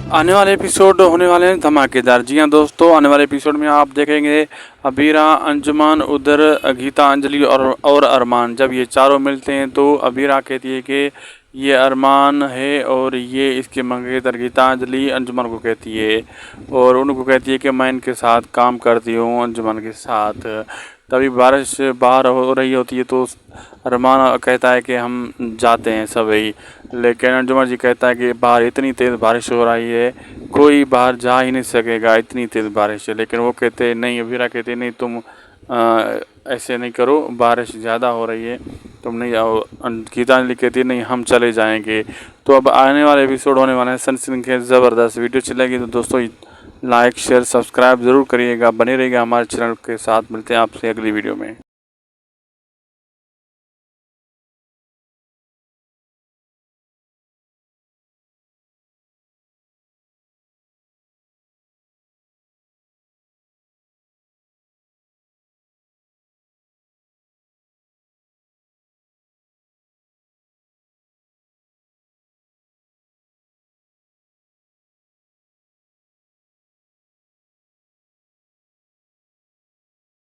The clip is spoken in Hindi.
आने वाले एपिसोड होने वाले हैं धमाकेदार। जी हाँ दोस्तों, आने वाले एपिसोड में आप देखेंगे अबीरा, अंजुमन, उधर गीता, अंजलि और अरमान। जब ये चारों मिलते हैं तो अबीरा कहती है कि ये अरमान है और ये इसके मंगेतर गीता अंजलि अंजुमन को कहती है और उनको कहती है कि मैं इनके साथ काम करती हूँ, अंजुमन के साथ। तभी बारिश बाहर हो रही होती है तो अरमान कहता है कि हम जाते हैं सभी, लेकिन अंजुमन जी कहता है कि बाहर इतनी तेज़ बारिश हो रही है, कोई बाहर जा ही नहीं सकेगा, इतनी तेज़ बारिश है। लेकिन वो कहते नहीं, अबीरा कहते नहीं, तुम ऐसे नहीं करो, बारिश ज़्यादा हो रही है, तुम नहीं जाओ। गीतांजलि कहती है नहीं, हम चले जाएंगे। तो अब आने वाले एपिसोड होने वाले हैं सनसनी के ज़बरदस्त। वीडियो चलेगी तो दोस्तों लाइक शेयर सब्सक्राइब ज़रूर करिएगा, बने रहिएगा हमारे चैनल के साथ। मिलते हैं आपसे अगली वीडियो में।